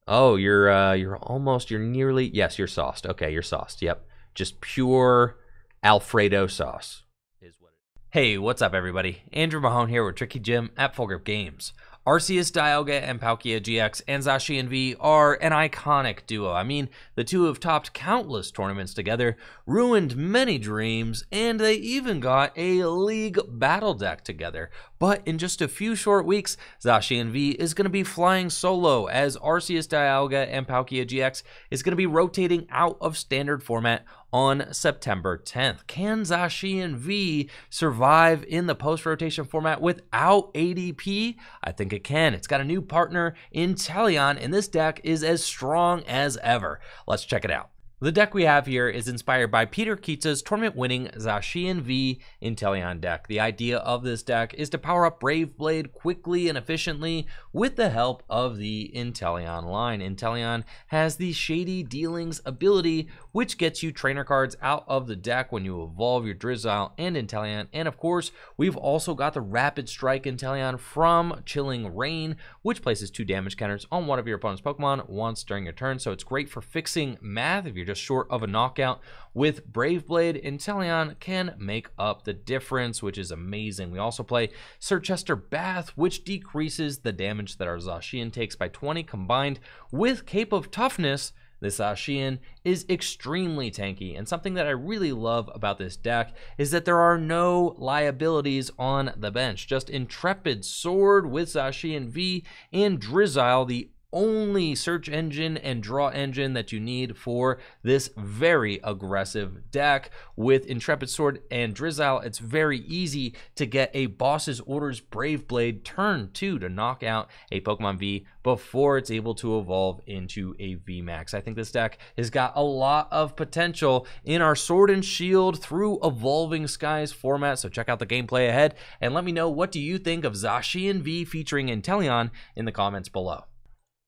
Oh, you're nearly, yes, you're sauced. Okay, you're sauced. Yep. Just pure Alfredo sauce is what it is. Hey, what's up, everybody? Andrew Mahone here with Tricky Jim at Full Grip Games. Arceus Dialga and Palkia GX and Zacian V are an iconic duo. I mean, the two have topped countless tournaments together, ruined many dreams, and they even got a league battle deck together. But in just a few short weeks, Zacian V is going to be flying solo as Arceus Dialga and Palkia GX is going to be rotating out of standard format on September 10th. Can Zacian V survive in the post-rotation format without ADP? I think it can. It's got a new partner, Inteleon, and this deck is as strong as ever. Let's check it out. The deck we have here is inspired by Peter Keats's tournament-winning Zacian V Inteleon deck. The idea of this deck is to power up Brave Blade quickly and efficiently with the help of the Inteleon line. Inteleon has the Shady Dealings ability, which gets you trainer cards out of the deck when you evolve your Drizzile and Inteleon. And of course, we've also got the Rapid Strike Inteleon from Chilling Rain, which places 2 damage counters on one of your opponent's Pokemon once during your turn. So it's great for fixing math if you're just short of a knockout. With Brave Blade, Inteleon can make up the difference, which is amazing. We also play Circhester Bath, which decreases the damage that our Zacian takes by 20. Combined with Cape of Toughness, this Zacian is extremely tanky, and something that I really love about this deck is that there are no liabilities on the bench. Just Intrepid Sword with Zacian V and Drizzile, the only search engine and draw engine that you need for this very aggressive deck. With Intrepid Sword and Drizzile, it's very easy to get a Boss's Orders Brave Blade turn 2 to knock out a Pokemon V before it's able to evolve into a VMAX. I think this deck has got a lot of potential in our Sword and Shield through Evolving Skies format, so check out the gameplay ahead and let me know what do you think of Zacian V featuring Inteleon in the comments below.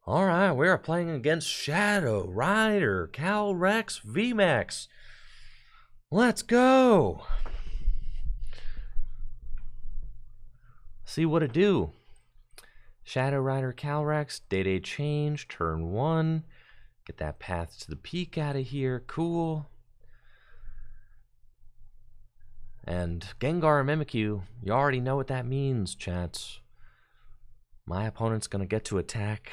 All right, we are playing against Shadow Rider Calyrex VMAX. Let's go. See what it do. Shadow Rider Calyrex, day change, turn 1. Get that path to the peak out of here. Cool. And Gengar Mimikyu, you already know what that means, chats. My opponent's going to get to attack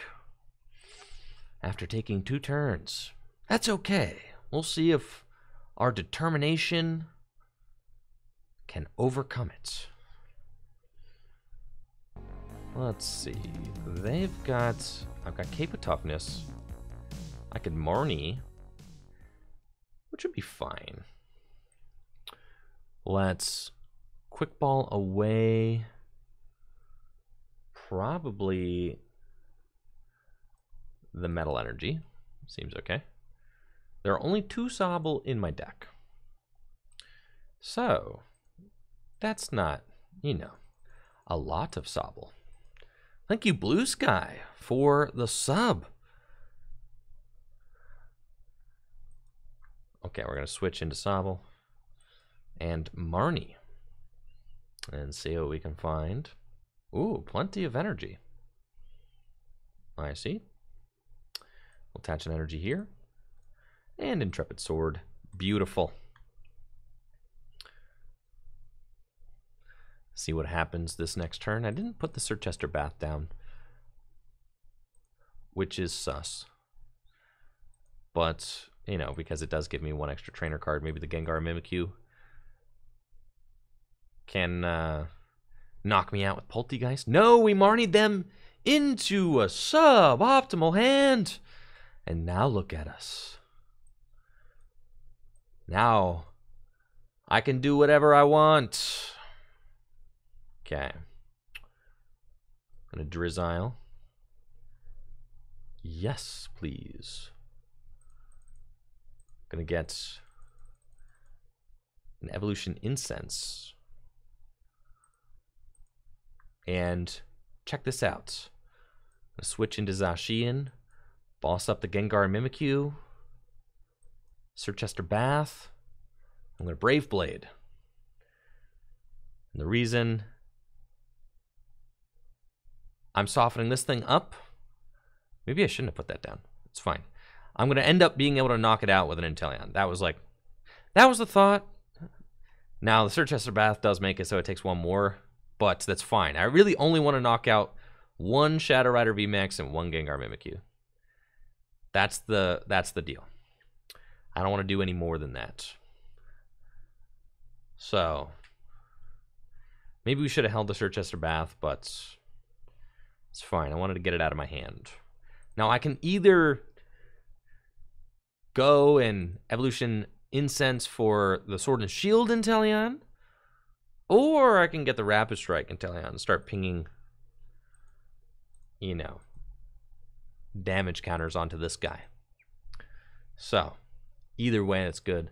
after taking 2 turns. That's okay. We'll see if our determination can overcome it. Let's see. I've got Cape of Toughness. I could Marnie, which would be fine. Let's Quick Ball away. Probably the Metal Energy. Seems okay. There are only 2 Sobble in my deck. So, that's not, you know, a lot of Sobble. Thank you, Blue Sky, for the sub. Okay, we're going to switch into Sobble and Marnie and see what we can find. Ooh, plenty of energy. I see. We'll attach an energy here. And Intrepid Sword. Beautiful. See what happens this next turn. I didn't put the Circhester Bath down, which is sus. But, you know, because it does give me 1 extra trainer card, maybe the Gengar Mimikyu can knock me out with Poltegeist. No, we Marnied them into a suboptimal hand. And now look at us. Now I can do whatever I want. Okay. I'm going to Drizzile. Yes, please. Going to get an Evolution Incense. And check this out. I'm going to switch into Zacian. Boss up the Gengar Mimikyu. Circhester Bath. I'm going to Brave Blade. And the reason I'm softening this thing up Maybe I shouldn't have put that down. It's fine. I'm going to end up being able to knock it out with an Inteleon. That was the thought. Now, the Circhester Bath does make it so it takes one more, but that's fine. I really only want to knock out one Shadow Rider VMAX and one Gengar Mimikyu. That's the deal. I don't want to do any more than that. So, maybe we should have held the Circhester Bath, but it's fine. I wanted to get it out of my hand. Now, I can either go and Evolution Incense for the Sword and Shield Inteleon, or I can get the Rapid Strike Inteleon and start pinging, you know, damage counters onto this guy. So, either way, it's good.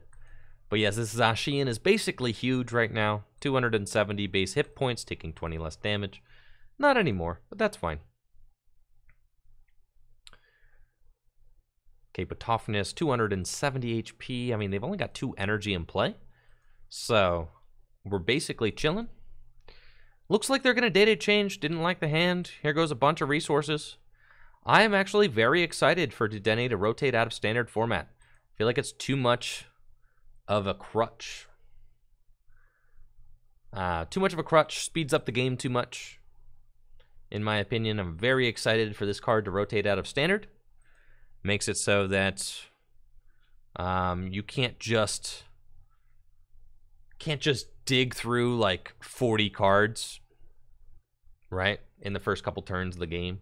But yes, this Zacian is basically huge right now. 270 base hit points, taking 20 less damage. Not anymore, but that's fine. Cape of Toughness, 270 HP. I mean, they've only got 2 energy in play. So, we're basically chilling. Looks like they're going to data change. Didn't like the hand. Here goes a bunch of resources. I am actually very excited for Dedenne to rotate out of standard format. I feel like it's too much of a crutch. Too much of a crutch. Speeds up the game too much. In my opinion, I'm very excited for this card to rotate out of standard. Makes it so that you can't just dig through like 40 cards, right, in the first couple turns of the game.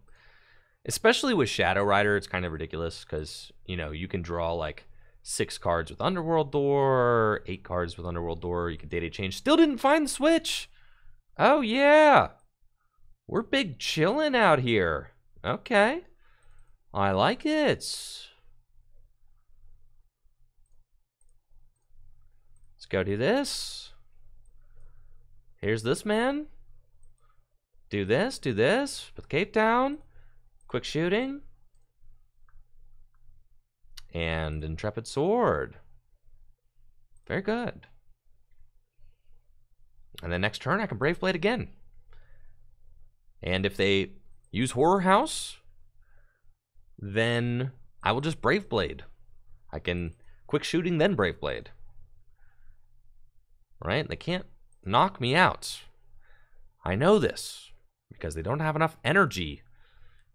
Especially with Shadow Rider, it's kind of ridiculous because, you know, you can draw like 6 cards with Underworld Door, 8 cards with Underworld Door. You can data change. Still didn't find the switch. Oh yeah, we're big chillin' out here. Okay. I like it. Let's go do this. Here's this man. Do this, do this. Put the cape down. Quick shooting. And Intrepid Sword. Very good. And then next turn I can Brave Blade again. And if they use Horror House, then I will just Brave Blade. I can quick shooting, then Brave Blade. Right? They can't knock me out. I know this because they don't have enough energy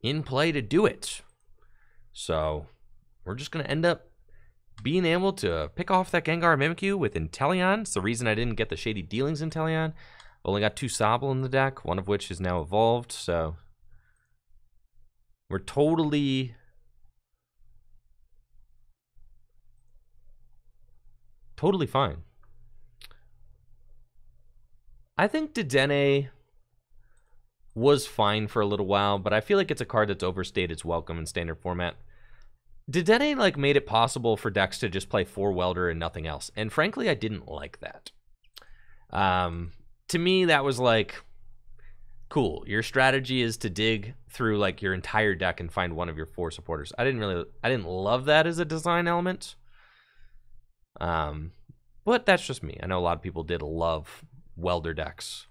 in play to do it. So we're just going to end up being able to pick off that Gengar Mimikyu with Inteleon. It's the reason I didn't get the Shady Dealings Inteleon. I've only got 2 Sobble in the deck, one of which is now evolved, so we're totally fine. I think Dedenne was fine for a little while, but I feel like it's a card that's overstayed its welcome in standard format. Dedenne like made it possible for decks to just play 4 Welder and nothing else, and frankly, I didn't like that. To me, that was like, cool. Your strategy is to dig through like your entire deck and find one of your 4 supporters. I didn't love that as a design element. But that's just me. I know a lot of people did love Welder decks.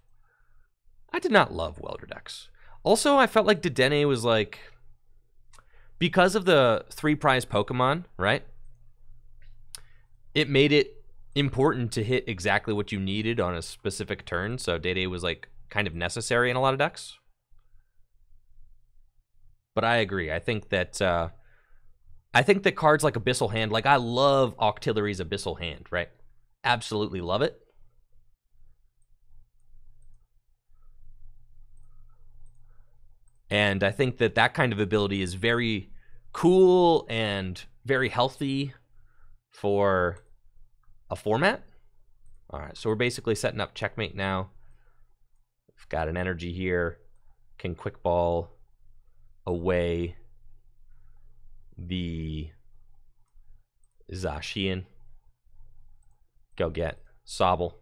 I did not love Welder decks. Also, I felt like Dedenne was like, because of the 3 prize Pokemon, right? It made it important to hit exactly what you needed on a specific turn. So Dedenne was like kind of necessary in a lot of decks. But I agree. I think that cards like Abyssal Hand, like I love Octillery's Abyssal Hand, right? Absolutely love it. And I think that that kind of ability is very cool and very healthy for a format. All right, so we're basically setting up checkmate now. We've got an energy here. Can quick ball away the Zacian. Go get Sobble.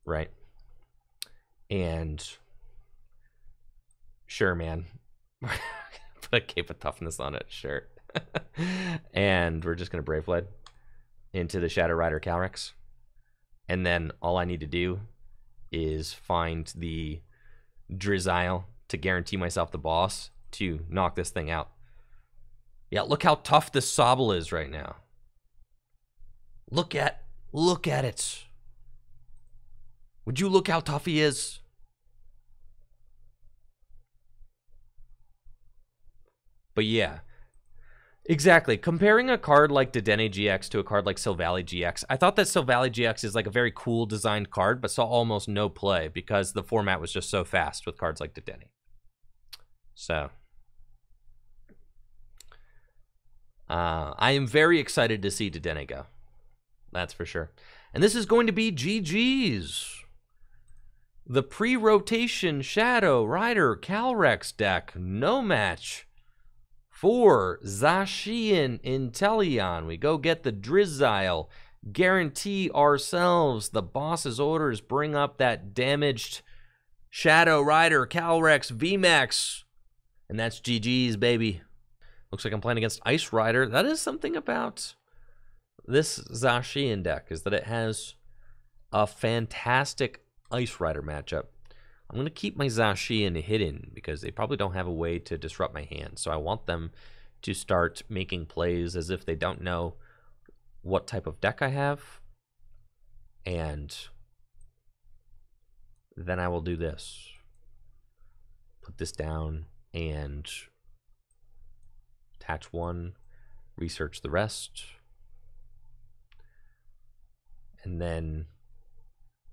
Right. And sure, man. Put a Cape of Toughness on it, sure. And we're just going to Brave Blade into the Shadow Rider Calyrex. And then all I need to do is find the Drizzile to guarantee myself the boss to knock this thing out. Yeah, look how tough this Sobble is right now. Look at it. Would you look how tough he is? But yeah, exactly. Comparing a card like Dedenne GX to a card like Silvally GX, I thought that Silvally GX is like a very cool designed card, but saw almost no play because the format was just so fast with cards like Dedenne. So, I am very excited to see Dedenne go. That's for sure. And this is going to be GG's. The pre-rotation Shadow Rider Calyrex deck, no match. For Zacian Inteleon, we go get the Drizzile. Guarantee ourselves the boss's orders, bring up that damaged Shadow Rider Calyrex VMAX. And that's GG's, baby. Looks like I'm playing against Ice Rider. That is something about this Zacian deck, is that it has a fantastic Ice Rider matchup. I'm going to keep my Zacian hidden because they probably don't have a way to disrupt my hand. So I want them to start making plays as if they don't know what type of deck I have. And then I will do this. Put this down and attach one, research the rest. And then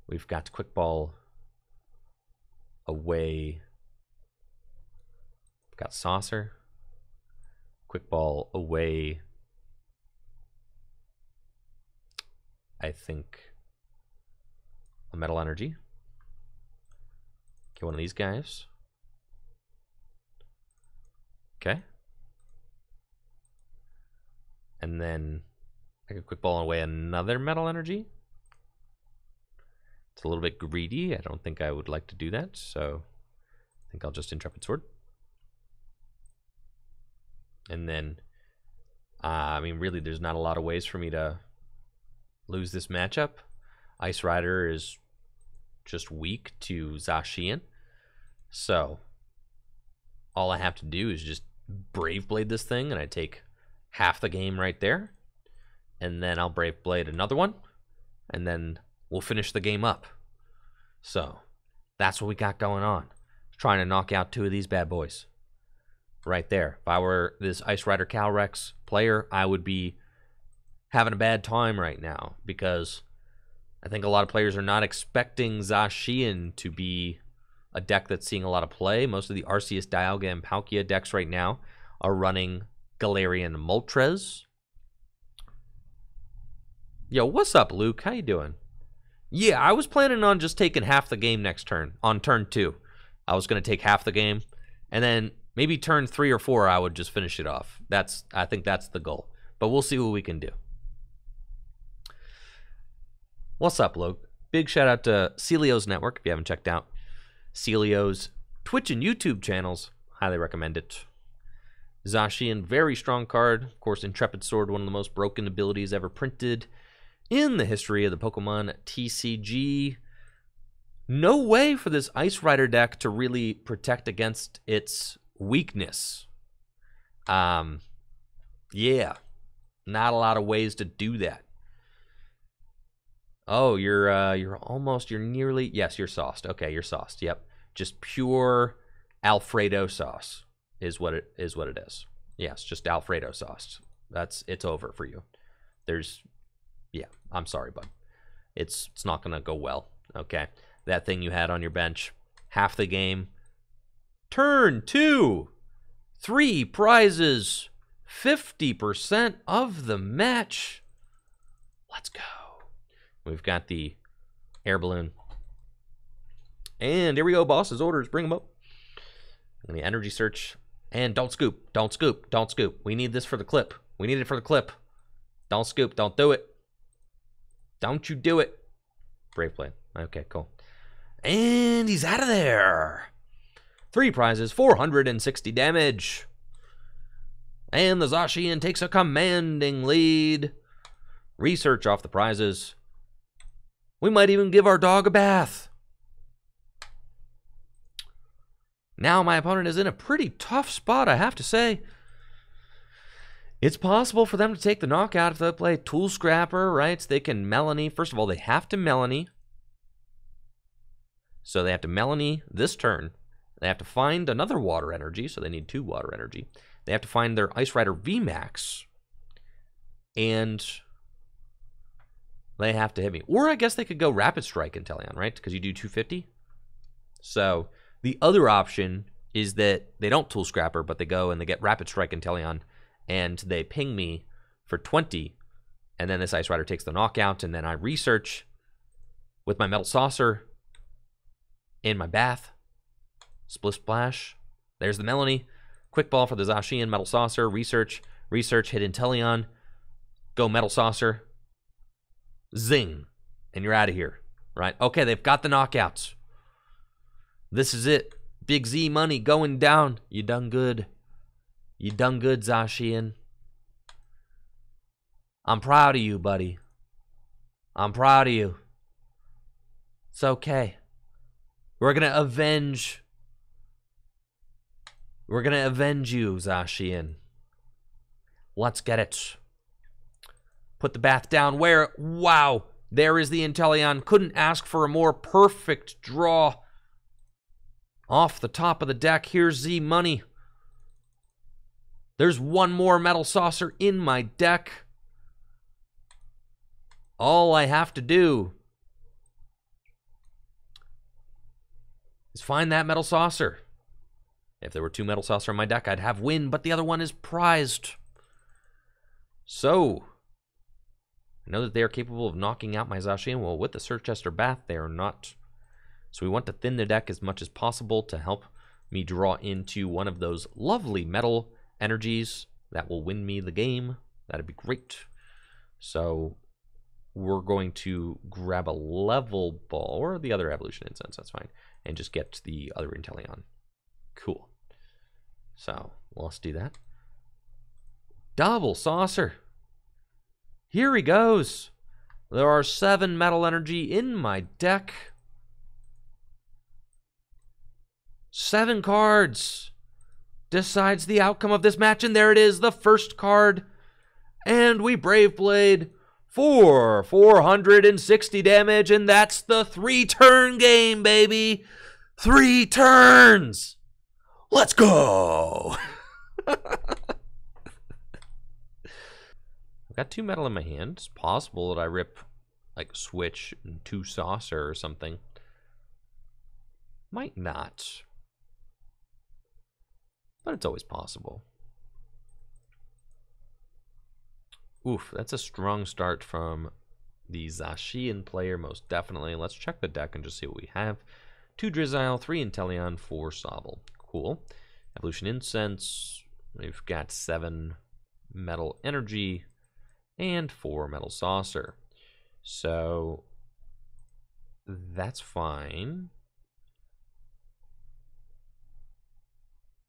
we've got Quick Ball away. We've got Saucer. Quick Ball away. I think a Metal Energy. Get one of these guys. Okay. And then I could Quick Ball away another Metal Energy. It's a little bit greedy. I don't think I would like to do that, so I think I'll just Intrepid Sword. And then, I mean, really, there's not a lot of ways for me to lose this matchup. Ice Rider is just weak to Zacian, so all I have to do is just Brave Blade this thing, and I take half the game right there. And then I'll Brave Blade another one, and then we'll finish the game up. So that's what we got going on. Trying to knock out two of these bad boys. Right there. If I were this Ice Rider Calyrex player, I would be having a bad time right now because I think a lot of players are not expecting Zacian to be a deck that's seeing a lot of play. Most of the Arceus, Dialga, and Palkia decks right now are running Galarian Moltres. Yo, what's up, Luke? How you doing? Yeah, I was planning on just taking half the game next turn, on turn 2. I was going to take half the game, and then maybe turn 3 or 4, I would just finish it off. I think that's the goal. But we'll see what we can do. What's up, Luke? Big shout out to Celio's Network, if you haven't checked out Celio's Twitch and YouTube channels. Highly recommend it. Zacian, very strong card. Of course, Intrepid Sword, one of the most broken abilities ever printed in the history of the Pokemon TCG. No way for this Ice Rider deck to really protect against its weakness. Yeah, not a lot of ways to do that. Oh, you're nearly, yes, you're sauced. Okay, you're sauced. Yep, just pure Alfredo sauce is what it is. Yes, just Alfredo sauce. It's over for you. Yeah, I'm sorry, bud. It's not gonna go well. Okay, that thing you had on your bench, half the game. Turn 2, 3 prizes, 50% of the match. Let's go. We've got the Air Balloon. And here we go, boss's orders. Bring them up. And the Energy Search. And don't scoop. Don't scoop. Don't scoop. We need this for the clip. We need it for the clip. Don't scoop. Don't do it. Don't you do it. Brave Blade. Okay, cool. And he's out of there. 3 prizes, 460 damage. And the Zacian takes a commanding lead. Research off the prizes. We might even give our dog a bath. Now my opponent is in a pretty tough spot, I have to say. It's possible for them to take the knockout if they play Tool Scrapper, right? So they can Melanie. First of all, they have to Melanie. So they have to Melanie this turn. They have to find another water energy, so they need 2 water energy. They have to find their Ice Rider VMAX. And they have to hit me. Or I guess they could go Rapid Strike Inteleon, right? Because you do 250. So the other option is that they don't Tool Scrapper, but they go and they get Rapid Strike Inteleon, and they ping me for 20. And then this Ice Rider takes the knockout, and then I research with my Metal Saucer in my bath. Split Splash. There's the Melanie. Quick Ball for the Zacian Metal Saucer. Research, hit Inteleon. Go Metal Saucer. Zing. And you're out of here. Right? Okay, they've got the knockouts. This is it. Big Z money going down. You done good. You done good, Zacian. I'm proud of you, buddy. I'm proud of you. It's okay. We're going to avenge. We're going to avenge you, Zacian. Let's get it. Put the bath down. Where? Wow. There is the Inteleon. Couldn't ask for a more perfect draw. Off the top of the deck. Here's Z money. There's one more Metal Saucer in my deck. All I have to do is find that Metal Saucer. If there were 2 Metal Saucer in my deck, I'd have win, but the other one is prized. So, I know that they are capable of knocking out my Zacian. Well, with the Circhester Bath, they are not. So we want to thin the deck as much as possible to help me draw into one of those lovely metal energies that will win me the game. That'd be great. So we're going to grab a Level Ball, or the other Evolution Incense, that's fine, and just get the other Inteleon. Cool. So let's do that. Double Saucer. Here he goes. There are 7 metal energy in my deck. 7 cards decides the outcome of this match, and there it is, the first card. And we Brave Blade for 460 damage, and that's the 3-turn game, baby. 3 turns. Let's go. I've got 2 metal in my hand. It's possible that I rip like Switch and 2 Saucer or something. Might not. But it's always possible. Oof, that's a strong start from the Zacian player, most definitely. Let's check the deck and just see what we have. 2 Drizzile, 3 Inteleon, 4 Sobble. Cool. Evolution Incense. We've got 7 Metal Energy and 4 Metal Saucer. So that's fine.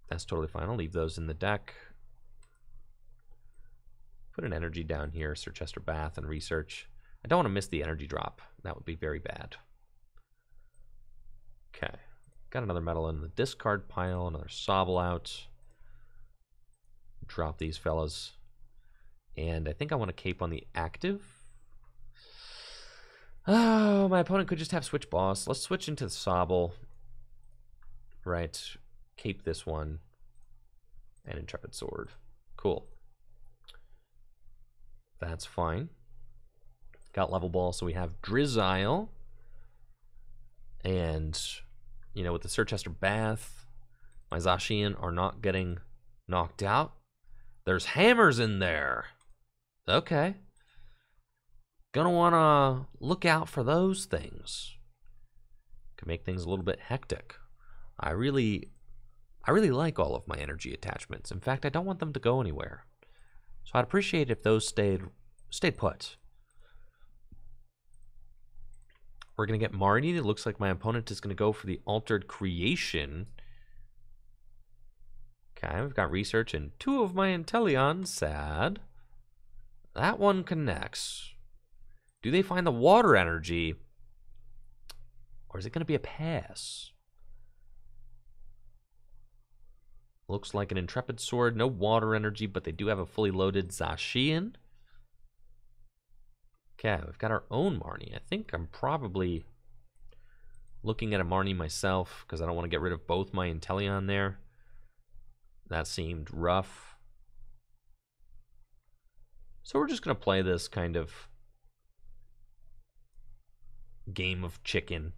That's totally fine. I'll leave those in the deck. Put an energy down here, Circhester Bath and Research. I don't want to miss the energy drop. That would be very bad. Okay. Got another metal in the discard pile, another Sobble out. Drop these fellas. And I think I want to cape on the active. Oh, my opponent could just have Switch Boss. Let's switch into the Sobble. Right. Cape this one. And Intrepid Sword. Cool. That's fine. Got Level Ball, so we have Drizzile. And, you know, with the Circhester Bath, my Zacian are not getting knocked out. There's hammers in there. Okay. Gonna want to look out for those things. Could make things a little bit hectic. I really like all of my energy attachments. In fact, I don't want them to go anywhere. So I'd appreciate if those stayed put. We're going to get Marnie. It looks like my opponent is going to go for the Altered Creation. Okay, we've got Research and 2 of my Inteleon. Sad. That one connects. Do they find the water energy? Or is it going to be a pass? Looks like an Intrepid Sword. No water energy, but they do have a fully loaded Zacian. Okay, we've got our own Marnie. I think I'm probably looking at a Marnie myself because I don't want to get rid of both my Inteleon there. That seemed rough. So we're just going to play this kind of game of chicken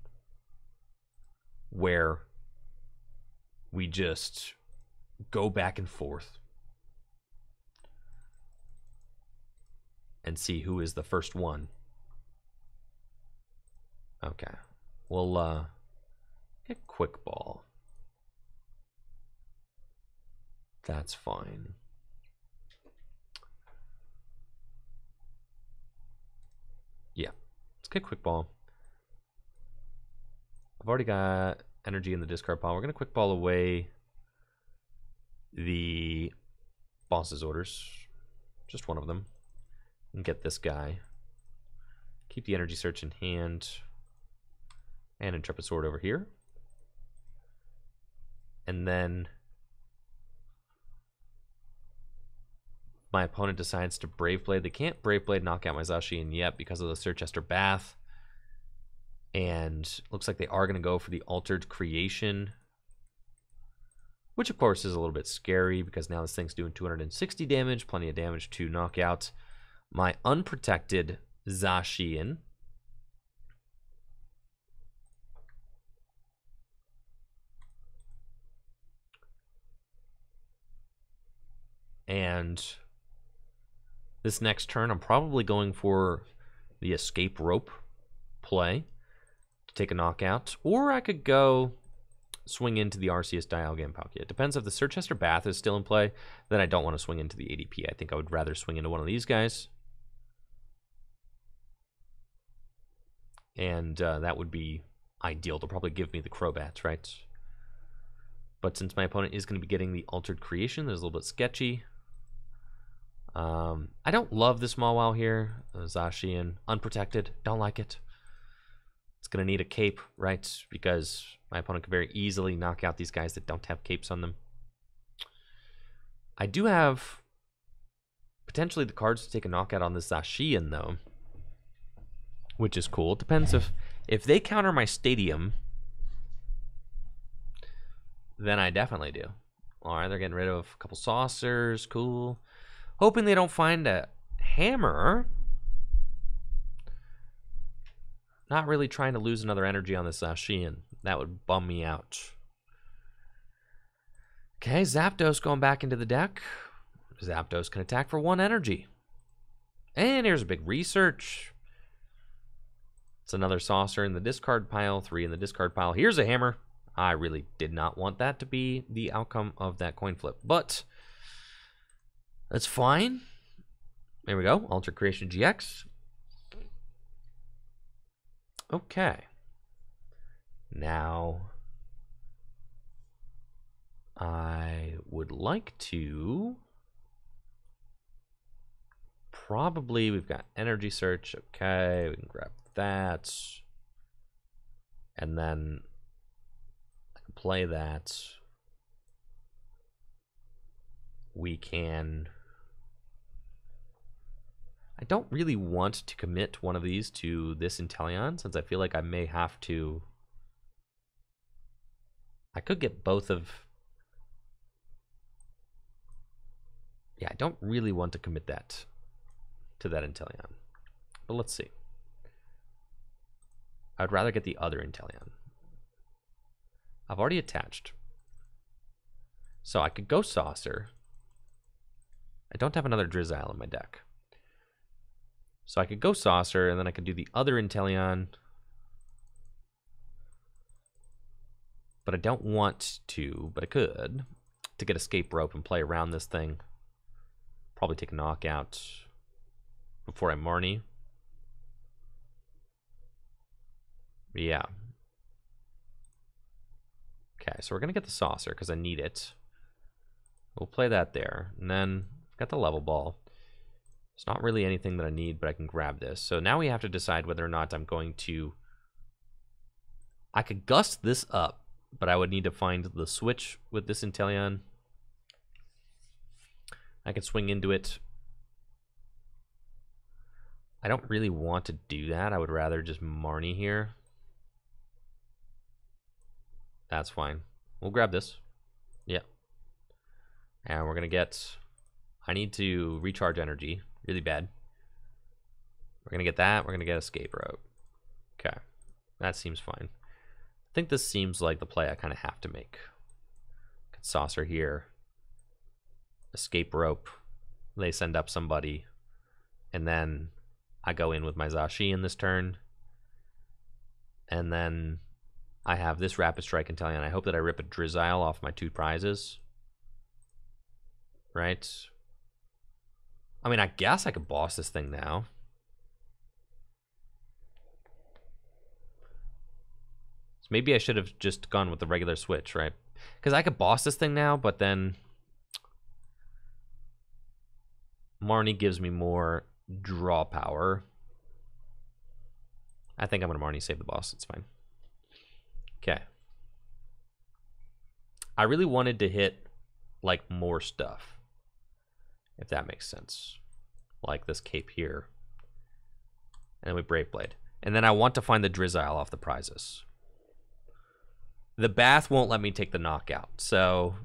where we just go back and forth and see who is the first one. Okay. We'll get Quick Ball. That's fine. Yeah. Let's get Quick Ball. I've already got energy in the discard pile. We're going to Quick Ball away the boss's orders. Just one of them. And get this guy. Keep the Energy Search in hand. And Intrepid Sword over here. And then my opponent decides to Brave Blade. They can't Brave Blade knock out my Zacian yet because of the Circhester Bath. And looks like they are going to go for the Altered Creation, which of course is a little bit scary because now this thing's doing 260 damage, plenty of damage to knock out my unprotected Zacian. And this next turn, I'm probably going for the Escape Rope play to take a knockout. Or I could go swing into the Arceus Dialga Palkia. It depends if the Circhester Bath is still in play, then I don't want to swing into the ADP. I think I would rather swing into one of these guys. And that would be ideal. They'll probably give me the Crobats, right? But since my opponent is going to be getting the Altered Creation, that's a little bit sketchy. I don't love this Mawile here. Zacian, unprotected. Don't like it. It's going to need a cape, right? Because my opponent can very easily knock out these guys that don't have capes on them. I do have potentially the cards to take a knockout on this Zacian, though, which is cool. It depends if they counter my Stadium, then I definitely do. All right, they're getting rid of a couple saucers. Cool. Hoping they don't find a hammer. Not really trying to lose another energy on this Zacian. That would bum me out. Okay, Zapdos going back into the deck. Zapdos can attack for 1 energy. And here's a big research. It's another saucer in the discard pile, 3 in the discard pile. Here's a hammer. I really did not want that to be the outcome of that coin flip, but that's fine. There we go. Altered Creation GX. Okay. Now, I would like to probably, we've got Energy Search. Okay, we can grab that. And then I can play that. We can... I don't really want to commit one of these to this Inteleon, since I feel like I may have to... I could get both of... Yeah, I don't really want to commit that to that Inteleon. But let's see. I'd rather get the other Inteleon. I've already attached. So I could go Saucer. I don't have another Drizzile in my deck. So I could go Saucer, and then I could do the other Inteleon. But I don't want to, but I could. To get Escape Rope and play around this thing. Probably take a knockout before I Marnie. Yeah. Okay, so we're going to get the Saucer because I need it. We'll play that there. And then I've got the Level Ball. It's not really anything that I need, but I can grab this. So now we have to decide whether or not I'm going to... I could gust this up, but I would need to find the switch with this Inteleon. I can swing into it. I don't really want to do that. I would rather just Marnie here. That's fine. We'll grab this. Yeah. And we're going to get... I need to recharge energy really bad. We're going to get that. We're going to get Escape Rope. Okay. That seems fine. I think this seems like the play I kind of have to make. Get Saucer here. Escape Rope. They send up somebody. And then I go in with my Zacian this turn. And then I have this Rapid Strike Inteleon. I hope that I rip a Drizzile off my 2 prizes. Right? I mean, I guess I could boss this thing now. So maybe I should have just gone with the regular switch, right? Because I could boss this thing now, but then Marnie gives me more draw power. I think I'm going to Marnie save the boss. It's fine. Okay. I really wanted to hit, like, more stuff, if that makes sense. Like this cape here. And then we Brave Blade. And then I want to find the Drizzile off the prizes. The Bath won't let me take the knockout. So,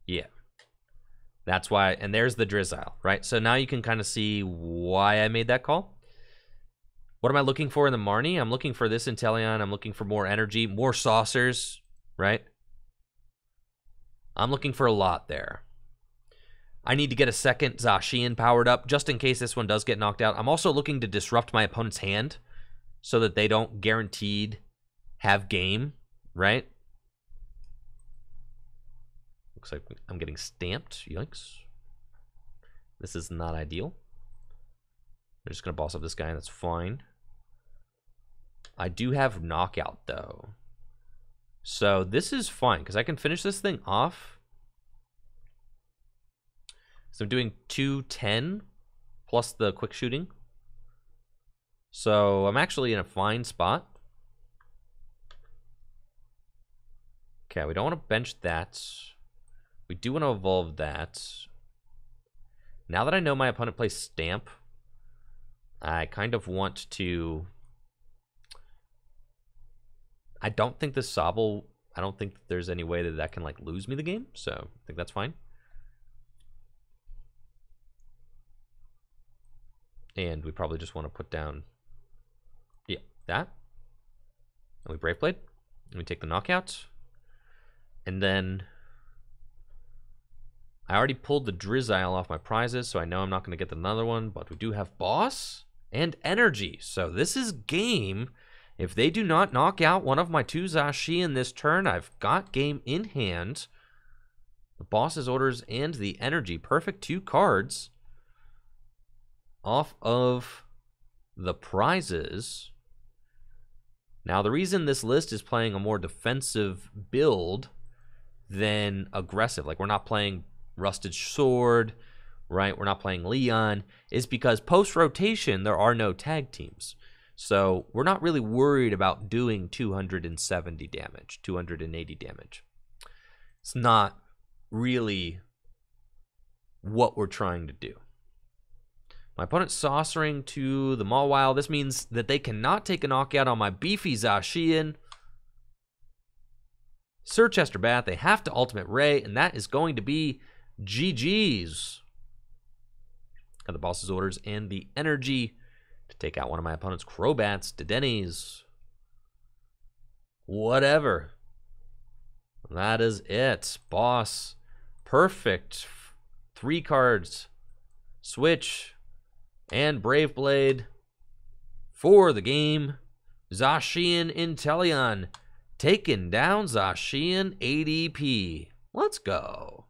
yeah. That's why, and there's the Drizzile, right? So now you can kind of see why I made that call. What am I looking for in the Marnie? I'm looking for this Inteleon. I'm looking for more energy, more saucers, right? I'm looking for a lot there. I need to get a second Zacian powered up just in case this one does get knocked out. I'm also looking to disrupt my opponent's hand so that they don't guaranteed have game, right? Looks like I'm getting stamped. Yikes. This is not ideal. They're just going to boss up this guy, and that's fine. I do have knockout, though. So this is fine, because I can finish this thing off. So I'm doing 210 plus the quick shooting. So I'm actually in a fine spot. Okay, we don't want to bench that. We do want to evolve that. Now that I know my opponent plays Stamp, I kind of want to... I don't think this Sobble... I don't think there's any way that that can, like, lose me the game, so I think that's fine. And we probably just want to put down... Yeah, that. And we Brave Blade. And we take the knockout. And then... I already pulled the Drizzile off my prizes, so I know I'm not going to get another one, but we do have Boss and Energy. So this is game. If they do not knock out one of my 2 Zacian this turn, I've got game in hand. The Boss's Orders and the Energy. Perfect 2 cards off of the prizes. Now, the reason this list is playing a more defensive build than aggressive, like we're not playing Rusted Sword, right? We're not playing Leon, is because post-rotation, there are no tag teams. So we're not really worried about doing 270 damage, 280 damage. It's not really what we're trying to do. My opponent's saucering to the Mawile. This means that they cannot take a knockout on my beefy Zacian. Circhester Bath, they have to Ultimate Ray, and that is going to be GG's. Got the Boss's Orders and the Energy to take out one of my opponent's Crobats, Dedenis. Whatever. That is it. Boss. Perfect. 3 cards. Switch. And Brave Blade for the game. Zacian Inteleon taking down Zacian ADP. Let's go.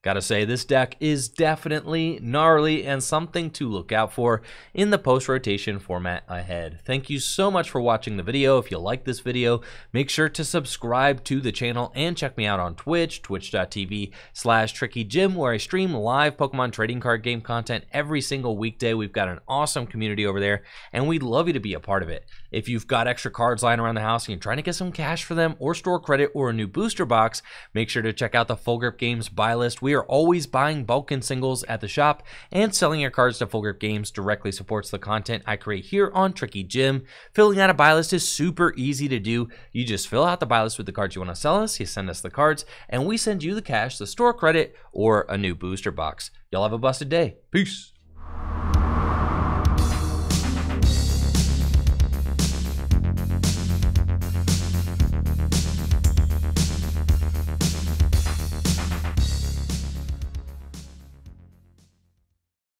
Gotta say, this deck is definitely gnarly and something to look out for in the post-rotation format ahead. Thank you so much for watching the video. If you like this video, make sure to subscribe to the channel and check me out on Twitch, twitch.tv/TrickyJim, where I stream live Pokemon trading card game content every single weekday. We've got an awesome community over there, and we'd love you to be a part of it. If you've got extra cards lying around the house and you're trying to get some cash for them or store credit or a new booster box, make sure to check out the Full Grip Games buy list. We are always buying bulk and singles at the shop, and selling your cards to Full Grip Games directly supports the content I create here on Tricky Jim. Filling out a buy list is super easy to do. You just fill out the buy list with the cards you want to sell us, you send us the cards, and we send you the cash, the store credit, or a new booster box. Y'all have a busted day. Peace.